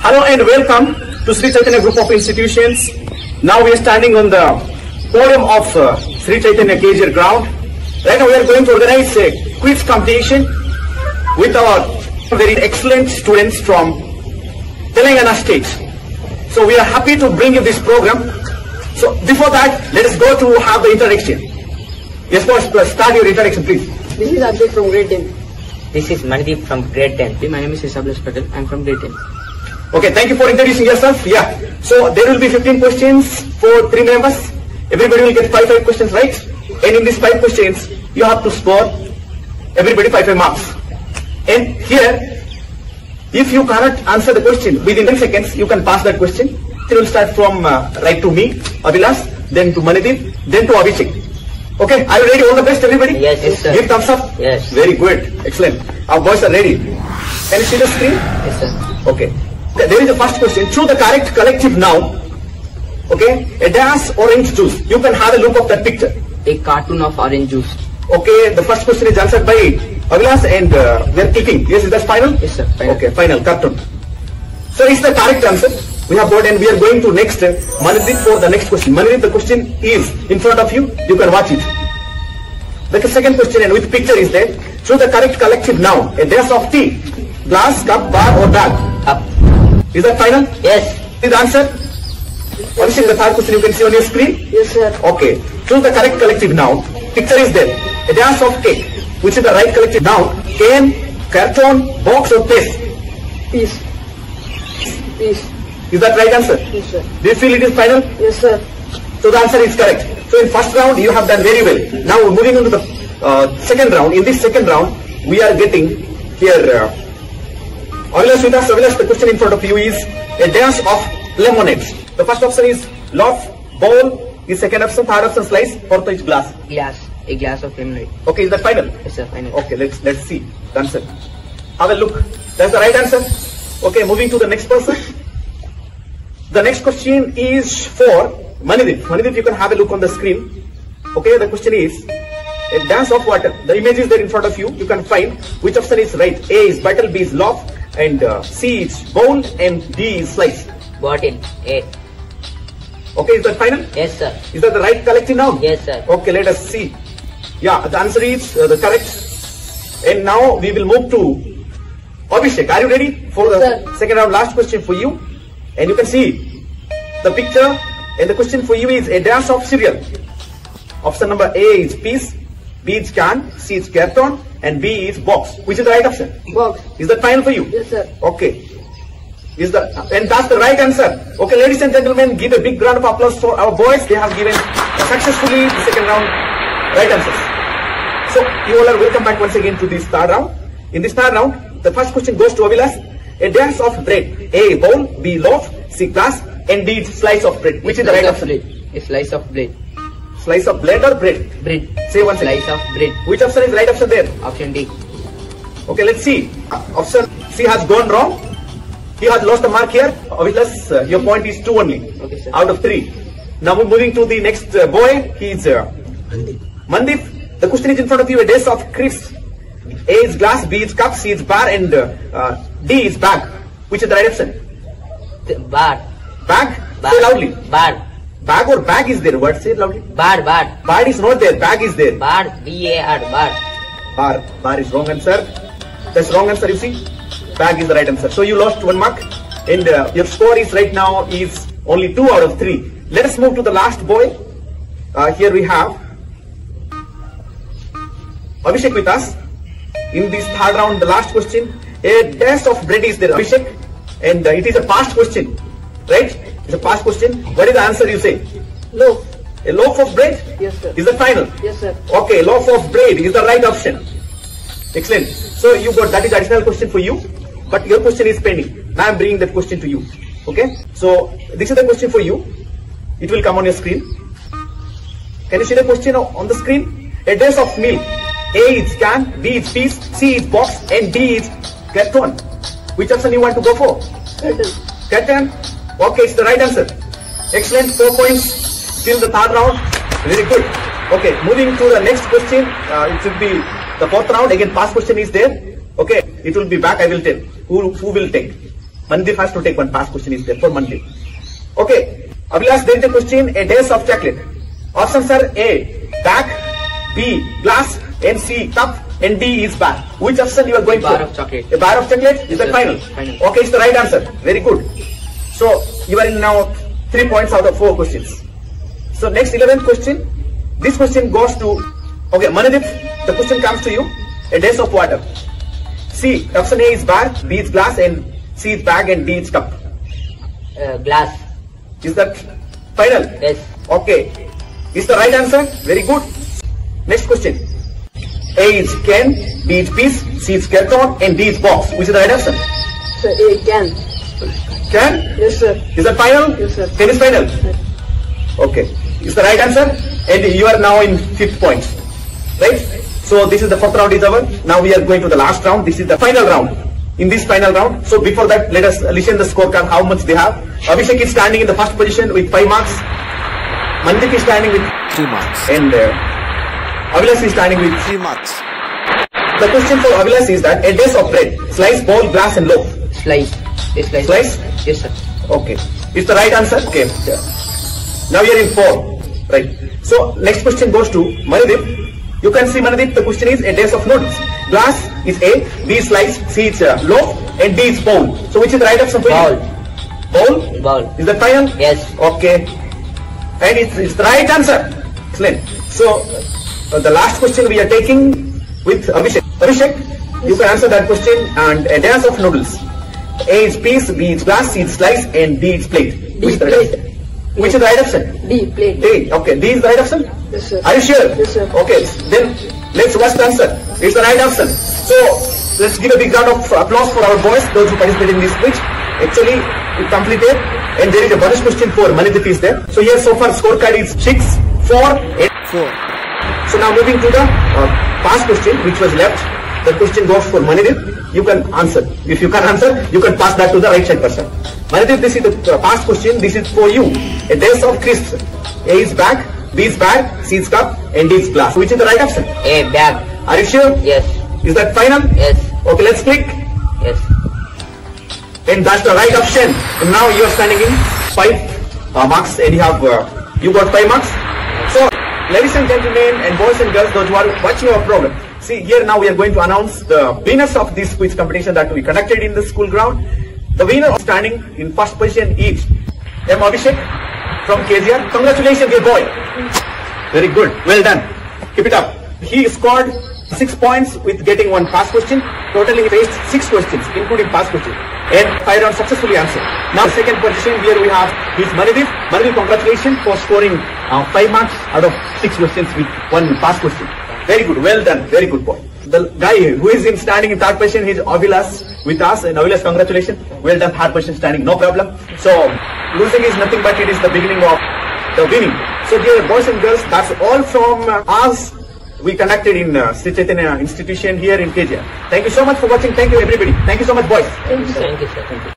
Hello and welcome to Sri Chaitanya Group of Institutions. Now we are standing on the podium of Sri Chaitanya KGR ground. Right now we are going to organize a quiz competition with our very excellent students from Telangana state. So we are happy to bring you this program. So before that, let us go to have the introduction. Yes, boss, start your introduction, please. This is Abhishek from grade 10. This is Mandeep from grade 10. My name is Isablas Patel. I am from grade 10. Okay, thank you for introducing yourself. Yeah. So there will be 15 questions for 3 members. Everybody will get 5 questions, right? And in these 5 questions, you have to score everybody 5 marks. And here, if you cannot answer the question within 10 seconds, you can pass that question. It will start from right to me, Abhilash, then to Mandeep, then to Abhishek. Okay, are you ready? All the best, everybody? Yes, sir. Give thumbs up. Yes. Very good. Excellent. Our boys are ready. Can you see the screen? Yes, sir. Okay. There is a first question. Choose the correct collective noun. Okay. A dash orange juice. You can have a look of that picture. A cartoon of orange juice. Okay. The first question is answered by Abhilash and we are clicking. Yes, is that final? Yes, sir. Final. Okay, final. Cartoon. So it's the correct answer. We have got and we are going to next Mandeep for the next question. Mandeep, the question is in front of you. You can watch it. The second question and with picture is there. Choose the correct collective noun. A dash of tea. Glass, cup, bar or bag. Up. Is that final? Yes. Is the answer? Abhishek, the third question you can see on your screen. Yes, sir. Okay. Choose the correct collective noun. Picture is there. A dash of cake. Which is the right collective noun? Can, carton, box or paste? Peace. Peace. Is that right answer? Yes, sir. Do you feel it is final? Yes, sir. So the answer is correct. So in first round you have done very well. Now moving on to the second round. In this second round we are getting here Abhilash with us. Abhilash, the question in front of you is a dash of lemonades. The first option is loaf, bowl, is second option, third option slice, fourth is glass. Glass. A glass of lemonade. Okay, is that final? Yes, sir. Final. Okay, let's see the answer. Have a look. That's the right answer. Okay, moving to the next person. The next question is for Mandeep. Mandeep, you can have a look on the screen. Okay, the question is a dash of water. The image is there in front of you. You can find which option is right. A is bottle, B is loaf, and C is bowl, and D is slice. Bottle. A. Okay, is that final? Yes, sir. Is that the right collective noun? Yes, sir. Okay, let us see. Yeah, the answer is the correct. And now we will move to Abhishek. Are you ready for the second round? Last question for you. And you can see the picture. And the question for you is a dash of cereal. Option number A is piece, B is can, C is carton, and B is box. Which is the right option? Box. Is that final for you? Yes, sir. Okay. And that's the right answer. Okay, ladies and gentlemen, give a big round of applause for our boys. They have given successfully the second round right answers. So you all are welcome back once again to this third round. In this third round, the first question goes to Abhilash. A dash of bread. A bowl, B loaf, C glass, and D slice of bread. Which is the right option? A slice of bread. Slice of bread or bread? Bread. Say once again. Slice of bread. Which option is right option there? Option D. Okay, let's see. Option C has gone wrong. He has lost the mark here. Abhilash, your point is 2 only. Okay, sir. Out of 3. Now we're moving to the next boy. He is Mandeep. The question is in front of you. A dash of crisp. A is glass, B is cup, C is bar, and D is bag. Which is the right option? Bar. Bag? Bar. Say loudly. Bar. Bag or bag is there? What? Say it loudly. Bar. Bar. Bar is not there. Bag is there. Bar. B-A-R. Bar. Bar. Bar is wrong answer. That's wrong answer, you see. Bag is the right answer. So you lost 1 mark. And your score is right now is only 2 out of 3. Let us move to the last boy. Here we have Abhishek with us. In this third round, the last question. A dash of bread is there, Abhishek. And it is a past question. Right? It's a past question. What is the answer you say? Loaf. A loaf of bread? Yes, sir. Is that final? Yes, sir. Okay, loaf of bread is the right option. Excellent. So you got that is additional question for you, but your question is pending. Now I am bringing that question to you. Okay. So this is the question for you. It will come on your screen. Can you see the question on the screen? A dash of milk. A is can, B is piece, C is box, and D is carton. Which option you want to go for? Carton. Carton. Okay, it's the right answer. Excellent. 4 points. Till the third round. Very good. Okay, moving to the next question. It should be the 4th round. Again, past question is there. Okay, it will be back. I will tell who will take. Mandeep has to take one past question is there for Mandeep. Okay, Abhilash, there is a question, a dash of chocolate. Options are A, bag, B, glass, and C, cup, and D is bar. Which option you are going for? A bar of chocolate. A bar of chocolate? Is that final? Final. Okay, it's the right answer. Very good. So, you are in now 3 points out of 4 questions. So, next 11th question. This question goes to, okay, Manadip, the question comes to you. A dash of water. C, option A is bar, B is glass, and C is bag, and D is cup. Glass. Is that final? Yes. Okay. Is the right answer? Very good. Next question. A is can, B is piece, C is carton, and D is box. Which is the right answer? Sir, A can. Can? Yes, sir. Is that final? Yes, sir. Can is final? Okay. Is the right answer? And you are now in 5th point. Right? So this is the 4th round is over. Now we are going to the last round. This is the final round. In this final round. So before that, let us listen the scorecard, how much they have. Abhishek is standing in the first position with 5 marks. Mandeep is standing with 3 marks. And Abhilash is standing with 3 marks. The question for Abhilash is that a dish of bread, slice, bowl, glass, and loaf. Slice. Yes, slice. Slice? Yes, sir. Okay. Is the right answer? Okay. Yeah. Now you are in 4. Right. So next question goes to Manadip. You can see Manadip, the question is a dish of noodles. Glass is A, B is slice, C is loaf, and D is bowl. So which is the right option for Bowl. you? Bowl? Bowl. Is that final? Yes. Okay. And it's the right answer. Excellent. So the last question we are taking with Abhishek. Abhishek, you can answer that question and a dance of noodles. A is piece, B is glass, C is slice, and D is plate. Which is the right plate. option? Which is the right option? D, plate. D. Okay. D is the right option? Yes, sir. Are you sure? Yes, sir. Okay. Then let's watch the answer. It's the right option. So let's give a big round of applause for our boys, those who participated in this quiz. Actually, it completed, and there is a bonus question for Manadip is there. So here so far scorecard is 6, 4, 8. 4. So now moving to the past question which was left. The question goes for Manadip. You can answer. If you can answer, you can pass that to the right side person. Manadip, this is the past question. This is for you. A dash of crisps. A is bag, B is bag, C is cup, and D is glass. Which is the right option? A bag. Are you sure? Yes. Is that final? Yes. Okay, let's click. Yes. And that's the right option. And now you are standing in 5 marks, and you got 5 marks. So, ladies and gentlemen, and boys and girls, those who are watching our program, see here now we are going to announce the winners of this quiz competition that we conducted in the school ground. The winner of standing in first position is M. Abhishek from KZR. Congratulations, dear boy. Very good. Well done. Keep it up. He scored 6 points with getting 1 past question. Totally he faced 6 questions, including past question, and 5 rounds successfully answered. Now, second position here we have is Manadip. Manadip, congratulations for scoring 5 marks out of 6 questions with 1 past question. Very good. Well done. Very good boy. The guy who is standing in 3rd position is Abhilash with us. And Abhilash, congratulations. Well done. 3rd position standing. No problem. So, losing is nothing but it is the beginning of the winning. So, dear boys and girls, that's all from us. We conducted in Sri Chaitanya Institution here in KZR. Thank you so much for watching. Thank you everybody. Thank you so much boys. Thank you, sir. Thank you, sir. Thank you.